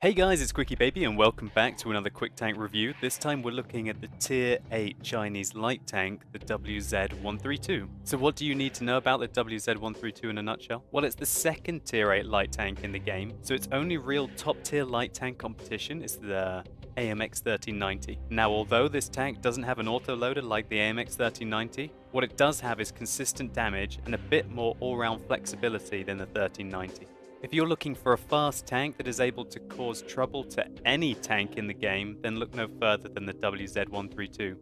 Hey guys, it's Quickie Baby and welcome back to another quick tank review. This time we're looking at the Tier 8 Chinese light tank, the WZ-132. So what do you need to know about the WZ-132 in a nutshell? Well, it's the second Tier 8 light tank in the game, so its only real top tier light tank competition is the AMX 1390. Now, although this tank doesn't have an autoloader like the AMX 1390, what it does have is consistent damage and a bit more all-round flexibility than the 1390. If you're looking for a fast tank that is able to cause trouble to any tank in the game, then look no further than the WZ-132.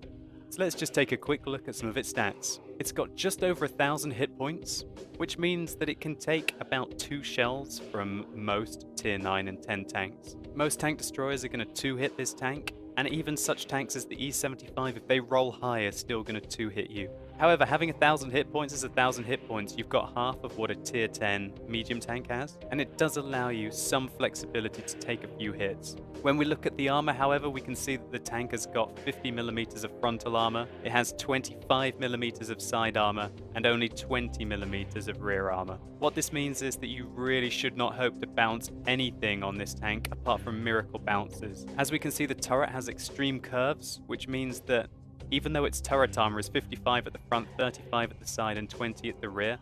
So let's just take a quick look at some of its stats. It's got just over 1,000 hit points, which means that it can take about 2 shells from most tier 9 and 10 tanks. Most tank destroyers are going to 2-hit this tank, and even such tanks as the E75, if they roll high, are still going to 2-hit you. However, having 1,000 hit points is 1,000 hit points. You've got half of what a tier 10 medium tank has, and it does allow you some flexibility to take a few hits. When we look at the armor, however, we can see that the tank has got 50mm of frontal armor, it has 25mm of side armor, and only 20mm of rear armor. What this means is that you really should not hope to bounce anything on this tank apart from miracle bounces. As we can see, the turret has extreme curves, which means that even though its turret armor is 55 at the front, 35 at the side, and 20 at the rear,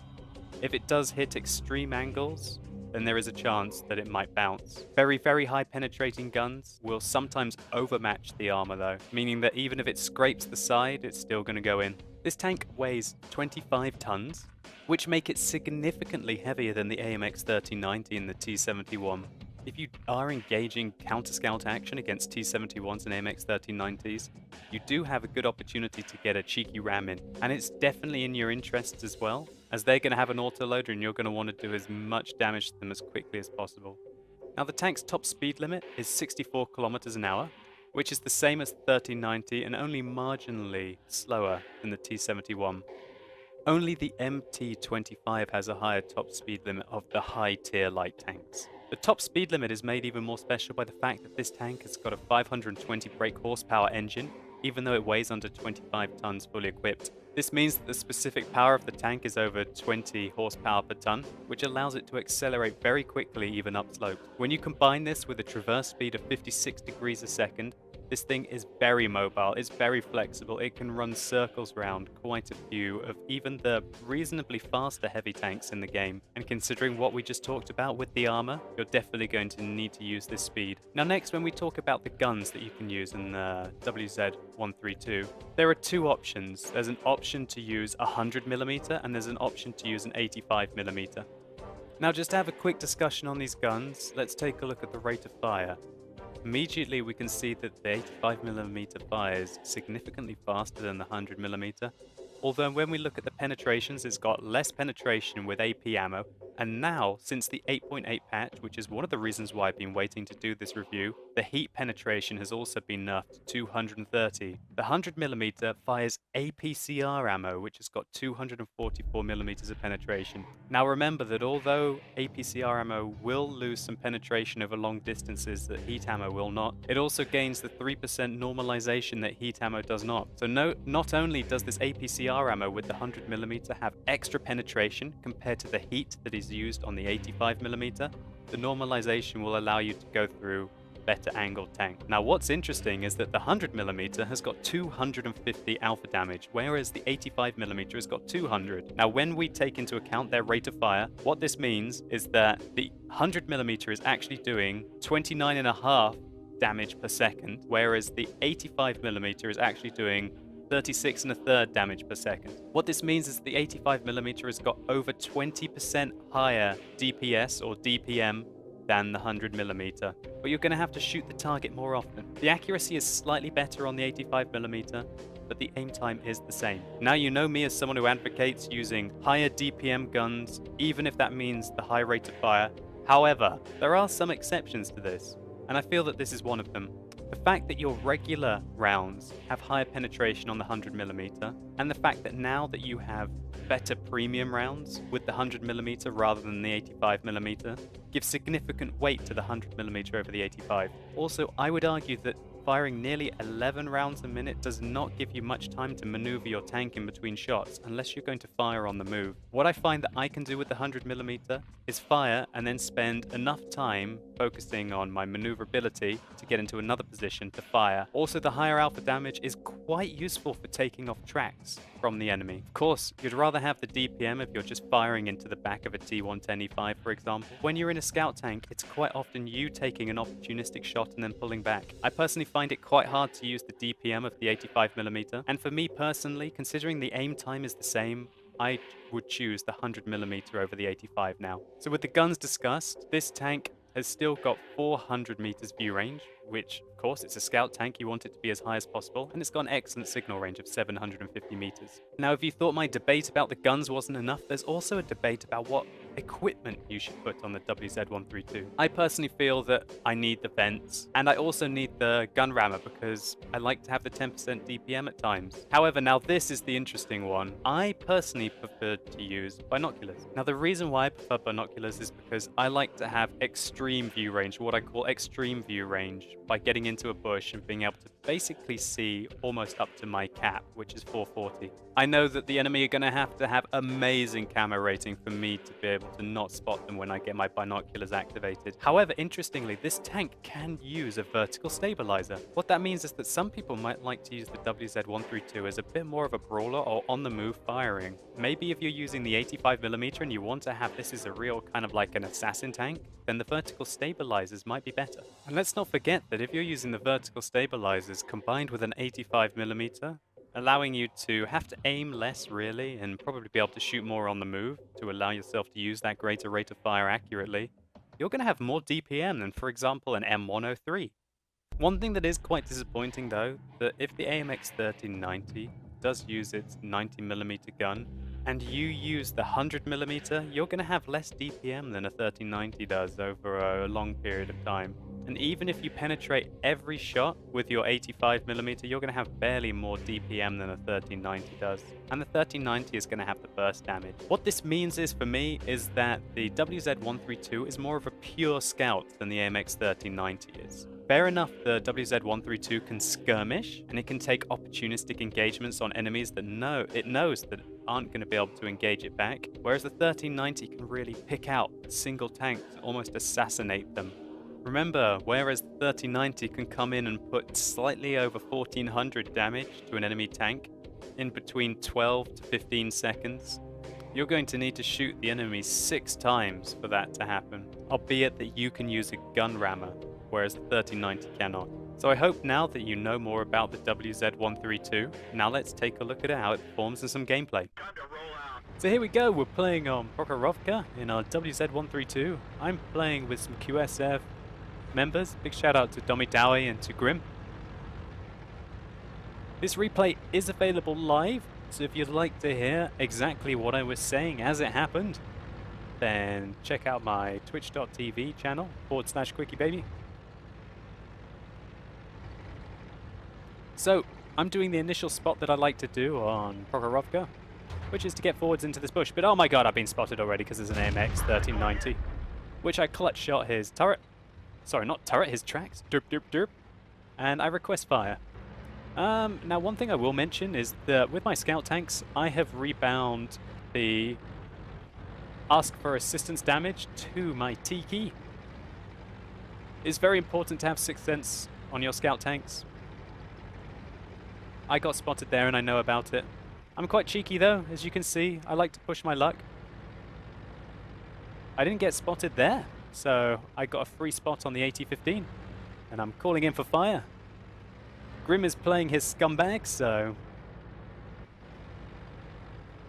if it does hit extreme angles, then there is a chance that it might bounce. Very, very high penetrating guns will sometimes overmatch the armor though, meaning that even if it scrapes the side, it's still going to go in. This tank weighs 25 tons, which make it significantly heavier than the AMX 1390 and the T71. If you are engaging counter-scout action against T71s and AMX 1390s, you do have a good opportunity to get a cheeky ram in. And it's definitely in your interests as well, as they're going to have an autoloader and you're going to want to do as much damage to them as quickly as possible. Now the tank's top speed limit is 64 kilometers an hour, which is the same as the 1390 and only marginally slower than the T71. Only the MT25 has a higher top speed limit of the high-tier light tanks. The top speed limit is made even more special by the fact that this tank has got a 520 brake horsepower engine, even though it weighs under 25 tons fully equipped. This means that the specific power of the tank is over 20 horsepower per ton, which allows it to accelerate very quickly even upslope. When you combine this with a traverse speed of 56 degrees a second, this thing is very mobile, it's very flexible, it can run circles around quite a few of even the reasonably faster heavy tanks in the game. And considering what we just talked about with the armor, you're definitely going to need to use this speed. Now next, when we talk about the guns that you can use in the WZ-132, there are two options. There's an option to use 100mm and there's an option to use an 85mm. Now just to have a quick discussion on these guns, let's take a look at the rate of fire. Immediately we can see that the 85mm fires significantly faster than the 100mm, although when we look at the penetrations, it's got less penetration with AP ammo, and now, since the 8.8 patch, which is one of the reasons why I've been waiting to do this review, the heat penetration has also been nerfed to 230. The 100mm fires APCR ammo, which has got 244mm of penetration. Now remember that although APCR ammo will lose some penetration over long distances that heat ammo will not, it also gains the 3% normalization that heat ammo does not. So not only does this APCR ammo with the 100mm have extra penetration compared to the heat that is used on the 85mm, the normalization will allow you to go through better angled tank. Now what's interesting is that the 100mm has got 250 alpha damage, whereas the 85mm has got 200. Now when we take into account their rate of fire, what this means is that the 100mm is actually doing 29.5 damage per second, whereas the 85mm is actually doing 36 1/3 damage per second. What this means is the 85mm has got over 20% higher DPS or DPM than the 100mm, but you're going to have to shoot the target more often. The accuracy is slightly better on the 85mm, but the aim time is the same. Now you know me as someone who advocates using higher DPM guns, even if that means the high rate of fire. However, there are some exceptions to this, and I feel that this is one of them. The fact that your regular rounds have higher penetration on the 100mm, and the fact that now that you have better premium rounds with the 100mm rather than the 85mm gives significant weight to the 100mm over the 85. Also, I would argue that firing nearly 11 rounds a minute does not give you much time to maneuver your tank in between shots unless you're going to fire on the move. What I find that I can do with the 100mm is fire and then spend enough time focusing on my maneuverability to get into another position to fire. Also, the higher alpha damage is quite useful for taking off tracks from the enemy. Of course, you'd rather have the DPM if you're just firing into the back of a T110E5, for example. When you're in a scout tank, it's quite often you taking an opportunistic shot and then pulling back. I personally find it quite hard to use the DPM of the 85mm, and for me personally, considering the aim time is the same, I would choose the 100mm over the 85 now. So with the guns discussed, this tank has still got 400 meters view range, which of course it's a scout tank, you want it to be as high as possible, and it's got an excellent signal range of 750 meters. Now if you thought my debate about the guns wasn't enough, there's also a debate about what equipment you should put on the WZ132. I personally feel that I need the vents, and I also need the gun rammer because I like to have the 10% DPM at times. However, now this is the interesting one. I personally prefer to use binoculars. Now the reason why I prefer binoculars is because I like to have extreme view range, what I call extreme view range, by getting into a bush and being able to basically see almost up to my cap, which is 440. I know that the enemy are going to have amazing camera rating for me to be able to not spot them when I get my binoculars activated. However, interestingly, this tank can use a vertical stabilizer. What that means is that some people might like to use the WZ132 as a bit more of a brawler or on the move firing. Maybe if you're using the 85mm and you want to have this as a real kind of like an assassin tank, then the vertical stabilizers might be better. And let's not forget that if you're using the vertical stabilizers combined with an 85mm, allowing you to have to aim less really and probably be able to shoot more on the move to allow yourself to use that greater rate of fire accurately, you're going to have more DPM than, for example, an M103. One thing that is quite disappointing though, that if the AMX 1390 does use its 90mm gun and you use the 100mm, you're going to have less DPM than a 1390 does over a long period of time. And even if you penetrate every shot with your 85mm, you're going to have barely more DPM than a 1390 does. And the 1390 is going to have the burst damage. What this means is, for me, is that the WZ132 is more of a pure scout than the AMX 1390 is. Fair enough, the WZ132 can skirmish, and it can take opportunistic engagements on enemies that it knows that aren't going to be able to engage it back, whereas the 1390 can really pick out single tanks and almost assassinate them. Remember, whereas the 1390 can come in and put slightly over 1400 damage to an enemy tank in between 12 to 15 seconds, you're going to need to shoot the enemy 6 times for that to happen, albeit that you can use a gun rammer, whereas the 1390 cannot. So I hope now that you know more about the WZ132, now let's take a look at how it performs in some gameplay. So here we go, we're playing on Prokhorovka in our WZ132. I'm playing with some QSF members. Big shout out to Domi Dowie and to Grim. This replay is available live, so if you'd like to hear exactly what I was saying as it happened, then check out my twitch.tv channel /QuickieBaby. So I'm doing the initial spot that I like to do on Prokhorovka, which is to get forwards into this bush. But oh my god, I've been spotted already because there's an AMX 1390, which I clutch shot his turret. Sorry, not turret, his tracks. Derp, derp, derp. And I request fire. Now, one thing I will mention is that with my scout tanks, I have rebound the ask for assistance damage to my T key. It's very important to have Sixth Sense on your scout tanks. I got spotted there and I know about it. I'm quite cheeky though, as you can see. I like to push my luck. I didn't get spotted there. So I got a free spot on the AT-15, and I'm calling in for fire. Grim is playing his scumbag, so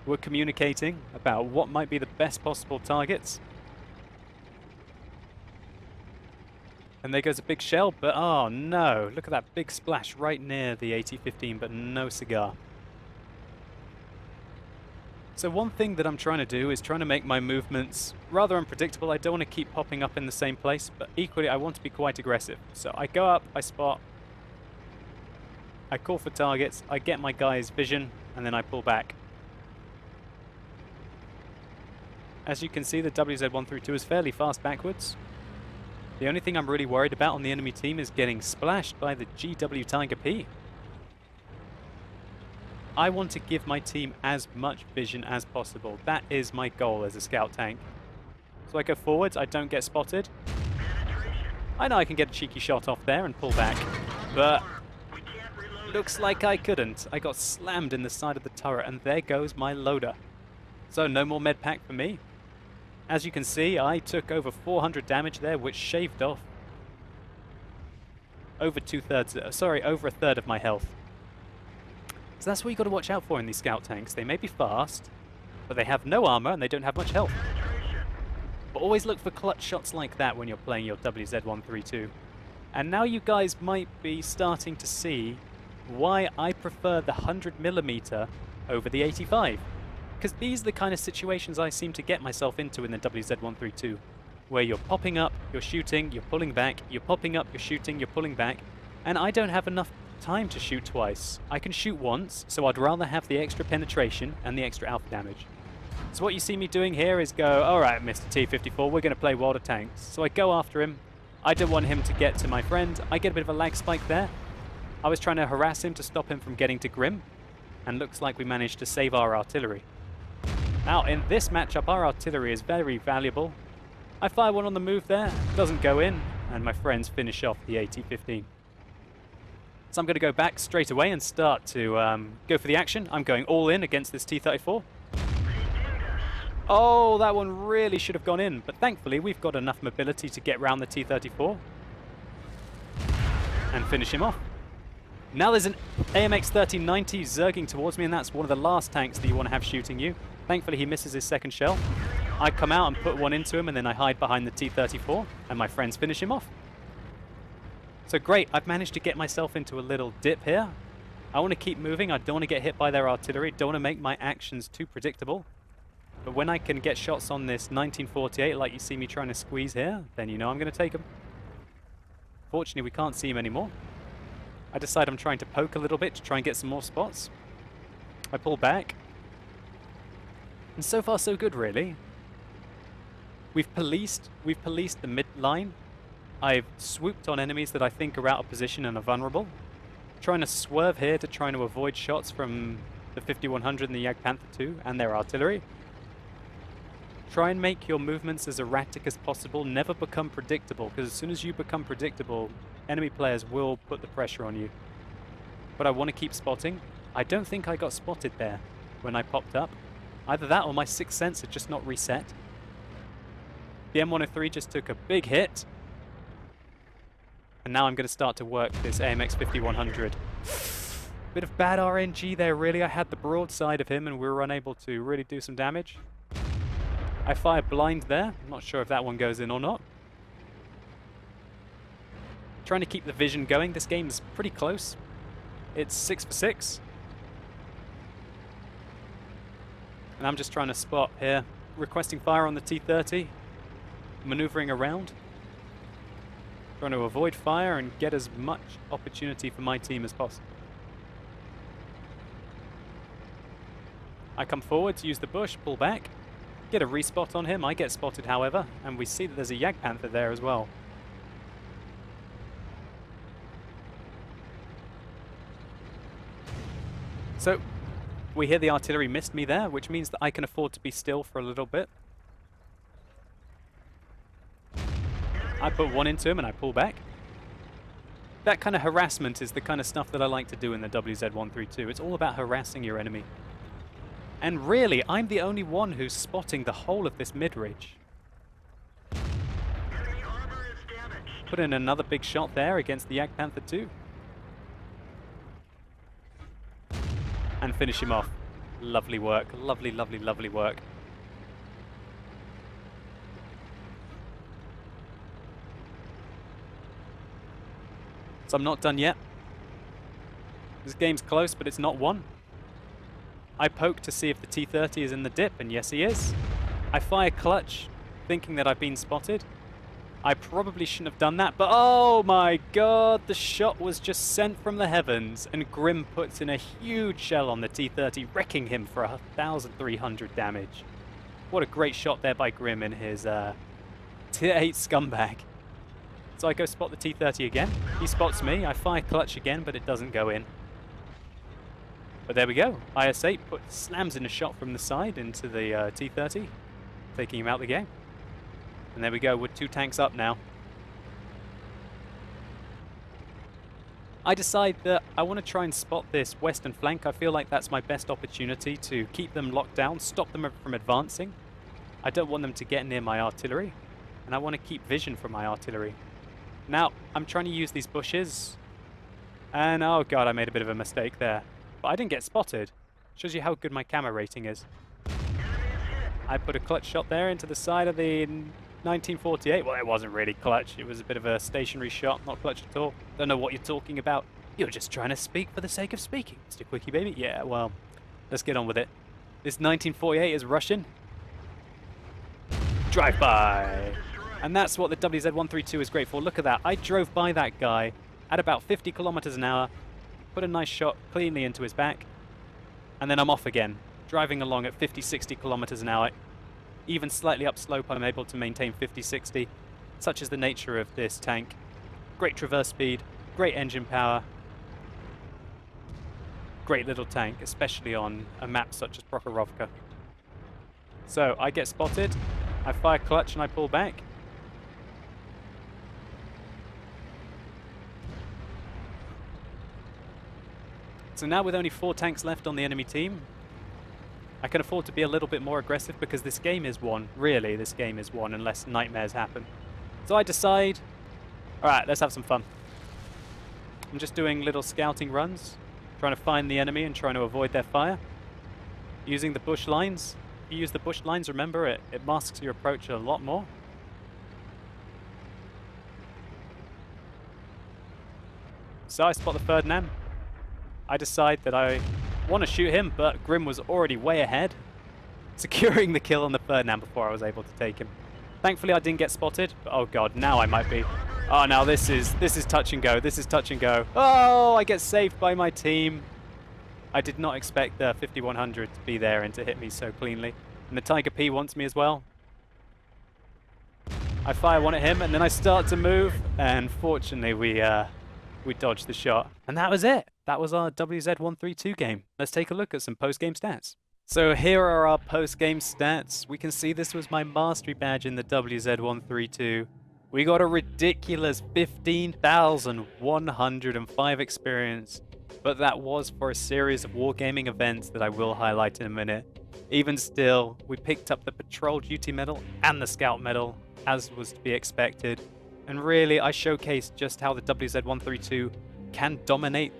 we're communicating about what might be the best possible targets. And there goes a big shell, but oh no, look at that big splash right near the AT-15, but no cigar. So one thing that I'm trying to do is trying to make my movements rather unpredictable. I don't want to keep popping up in the same place, but equally I want to be quite aggressive. So I go up, I spot, I call for targets, I get my guy's vision, and then I pull back. As you can see, the WZ132 is fairly fast backwards. The only thing I'm really worried about on the enemy team is getting splashed by the GW Tiger P. I want to give my team as much vision as possible. That is my goal as a scout tank. So I go forwards, I don't get spotted. I know I can get a cheeky shot off there and pull back, but looks like I couldn't. I got slammed in the side of the turret, and there goes my loader. So no more med pack for me. As you can see, I took over 400 damage there, which shaved off over over a third of my health. So that's what you got to watch out for in these scout tanks. They may be fast, but they have no armor and they don't have much health. But always look for clutch shots like that when you're playing your WZ132. And now you guys might be starting to see why I prefer the 100mm over the 85. Because these are the kind of situations I seem to get myself into in the WZ132, where you're popping up, you're shooting, you're pulling back, you're popping up, you're shooting, you're pulling back, and I don't have enough time to shoot twice. I can shoot once, so I'd rather have the extra penetration and the extra alpha damage. So what you see me doing here is go, alright Mr. T-54, we're going to play World of Tanks. So I go after him. I don't want him to get to my friend. I get a bit of a lag spike there. I was trying to harass him to stop him from getting to Grim, and looks like we managed to save our artillery. Now, in this matchup, our artillery is very valuable. I fire one on the move there, doesn't go in, and my friends finish off the AT-15. So I'm going to go back straight away and start to go for the action. I'm going all in against this T-34. Oh, that one really should have gone in, but thankfully we've got enough mobility to get round the T-34 and finish him off. Now there's an AMX 1390 zerging towards me, and that's one of the last tanks that you want to have shooting you. Thankfully he misses his second shell. I come out and put one into him, and then I hide behind the T-34, and my friends finish him off. So great, I've managed to get myself into a little dip here. I want to keep moving, I don't want to get hit by their artillery, don't want to make my actions too predictable. But when I can get shots on this 1948 like you see me trying to squeeze here, then you know I'm going to take them. Fortunately we can't see him anymore. I decide I'm trying to poke a little bit to try and get some more spots. I pull back. And so far so good really. We've policed the mid line. I've swooped on enemies that I think are out of position and are vulnerable. Trying to swerve here to try to avoid shots from the 5100 and the Jagdpanther 2 and their artillery. Try and make your movements as erratic as possible. Never become predictable, because as soon as you become predictable, enemy players will put the pressure on you. But I want to keep spotting. I don't think I got spotted there when I popped up. Either that or my sixth sense had just not reset. The M103 just took a big hit. And now I'm going to start to work this AMX 5100. Bit of bad RNG there really. I had the broadside of him and we were unable to really do some damage. I fire blind there. I'm not sure if that one goes in or not. Trying to keep the vision going. This game's pretty close. It's 6 for 6. And I'm just trying to spot here. Requesting fire on the T-30. Maneuvering around. Trying to avoid fire and get as much opportunity for my team as possible. I come forward to use the bush, pull back. Get a respot on him. I get spotted, however, and we see that there's a Jagdpanther there as well. So, we hear the artillery missed me there, which means that I can afford to be still for a little bit. I put one into him and I pull back. That kind of harassment is the kind of stuff that I like to do in the WZ132. It's all about harassing your enemy. And really, I'm the only one who's spotting the whole of this mid-ridge. Put in another big shot there against the Jagdpanther 2. And finish him off. Lovely work. Lovely, lovely, lovely work. So I'm not done yet. This game's close, but it's not won. I poke to see if the T-30 is in the dip, and yes he is. I fire clutch, thinking that I've been spotted. I probably shouldn't have done that, but oh my god, the shot was just sent from the heavens, and Grim puts in a huge shell on the T-30, wrecking him for 1,300 damage. What a great shot there by Grim in his Tier 8 scumbag. So I go spot the T-30 again. He spots me. I fire clutch again, but it doesn't go in. But there we go. IS-8 slams in a shot from the side into the T-30, taking him out the game. And there we go, with 2 tanks up now. I decide that I want to try and spot this western flank. I feel like that's my best opportunity to keep them locked down, stop them from advancing. I don't want them to get near my artillery, and I want to keep vision from my artillery. Now, I'm trying to use these bushes, and oh god, I made a bit of a mistake there. But I didn't get spotted. Shows you how good my camera rating is. I put a clutch shot there into the side of the 1948. Well, it wasn't really clutch. It was a bit of a stationary shot, not clutch at all. Don't know what you're talking about. You're just trying to speak for the sake of speaking, Mr. Quickie Baby. Yeah, well, let's get on with it. This 1948 is Russian. Drive-by. And that's what the WZ-132 is great for. Look at that. I drove by that guy at about 50 kilometers an hour, put a nice shot cleanly into his back, and then I'm off again, driving along at 50, 60 kilometers an hour. Even slightly upslope, I'm able to maintain 50, 60. Such is the nature of this tank. Great traverse speed, great engine power, great little tank, especially on a map such as Prokhorovka. So I get spotted, I fire clutch and I pull back. So now with only 4 tanks left on the enemy team, I can afford to be a little bit more aggressive because this game is won. Really, this game is won unless nightmares happen. So I decide, alright, let's have some fun. I'm just doing little scouting runs, trying to find the enemy and trying to avoid their fire. Using the bush lines. If you use the bush lines, remember, it masks your approach a lot more. So I spot the Ferdinand. I decide that I want to shoot him, but Grim was already way ahead, securing the kill on the Ferdinand before I was able to take him. Thankfully, I didn't get spotted, but oh god, now I might be. Oh, now this is touch and go. This is touch and go. Oh, I get saved by my team. I did not expect the 5100 to be there and to hit me so cleanly. And the Tiger P wants me as well. I fire one at him, and then I start to move, and fortunately we dodged the shot. And that was it. That was our WZ-132 game. Let's take a look at some post-game stats. So here are our post-game stats. We can see this was my mastery badge in the WZ-132. We got a ridiculous 15,105 experience, but that was for a series of wargaming events that I will highlight in a minute. Even still, we picked up the Patrol Duty Medal and the Scout Medal, as was to be expected. And really, I showcased just how the WZ-132 can dominate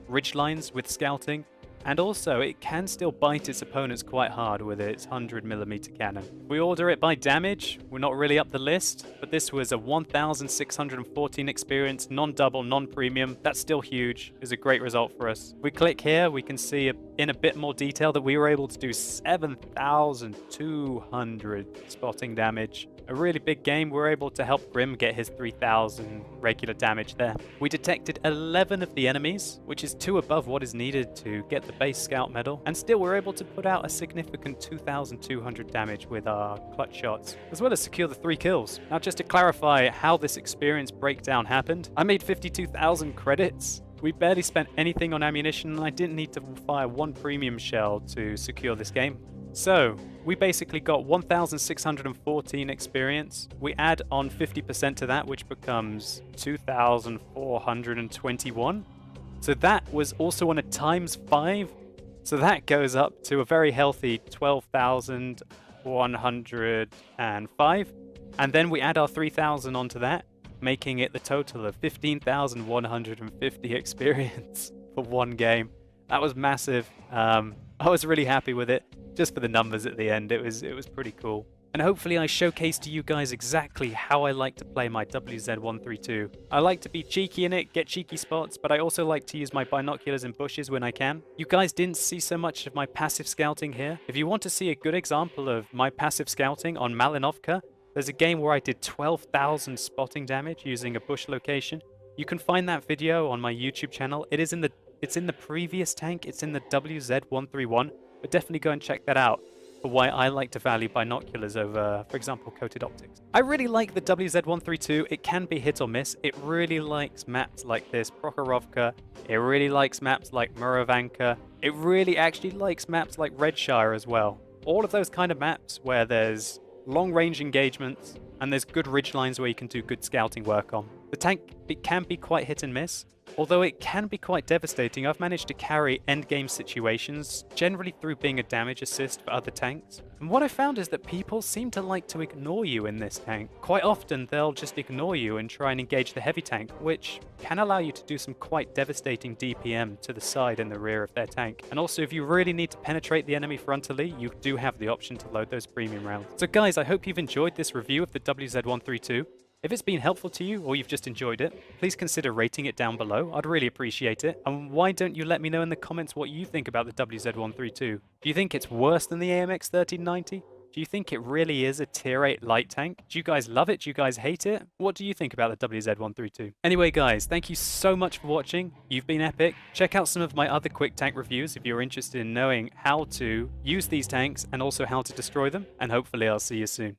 ridgelines with scouting, and also it can still bite its opponents quite hard with its 100mm cannon. If we order it by damage, we're not really up the list, but this was a 1,614 experience, non-double, non-premium. That's still huge. It's a great result for us. If we click here, we can see in a bit more detail that we were able to do 7,200 spotting damage. A really big game. We're able to help Grim get his 3,000 regular damage there. We detected 11 of the enemies, which is 2 above what is needed to get the base scout medal, and still we're able to put out a significant 2,200 damage with our clutch shots, as well as secure the 3 kills. Now, just to clarify how this experience breakdown happened, I made 52,000 credits. We barely spent anything on ammunition, and I didn't need to fire 1 premium shell to secure this game. So, we basically got 1,614 experience. We add on 50% to that, which becomes 2,421. So that was also on a ×5. So that goes up to a very healthy 12,105. And then we add our 3,000 onto that, making it the total of 15,150 experience for one game. That was massive. I was really happy with it. Just for the numbers at the end, it was pretty cool. And hopefully I showcased to you guys exactly how I like to play my WZ-132. I like to be cheeky in it, get cheeky spots, but I also like to use my binoculars in bushes when I can. You guys didn't see so much of my passive scouting here. If you want to see a good example of my passive scouting on Malinovka, there's a game where I did 12,000 spotting damage using a bush location. You can find that video on my YouTube channel. It's in the previous tank, it's in the WZ-131. But definitely go and check that out. for why I like to value binoculars over, for example, coated optics. I really like the WZ132. It can be hit or miss. It really likes maps like this, Prokhorovka. It really likes maps like Murovanka. It really actually likes maps like Redshire as well. All of those kind of maps where there's long-range engagements and there's good ridgelines where you can do good scouting work on. The tank, it can be quite hit and miss, although it can be quite devastating. I've managed to carry endgame situations, generally through being a damage assist for other tanks. And what I found is that people seem to like to ignore you in this tank. Quite often they'll just ignore you and try and engage the heavy tank, which can allow you to do some quite devastating DPM to the side and the rear of their tank. And also, if you really need to penetrate the enemy frontally, you do have the option to load those premium rounds. So guys, I hope you've enjoyed this review of the WZ132. If it's been helpful to you or you've just enjoyed it, please consider rating it down below. I'd really appreciate it. And why don't you let me know in the comments what you think about the WZ132? Do you think it's worse than the AMX 1390? Do you think it really is a tier 8 light tank? Do you guys love it? Do you guys hate it? What do you think about the WZ132? Anyway guys, thank you so much for watching. You've been epic. Check out some of my other quick tank reviews if you're interested in knowing how to use these tanks and also how to destroy them. And hopefully I'll see you soon.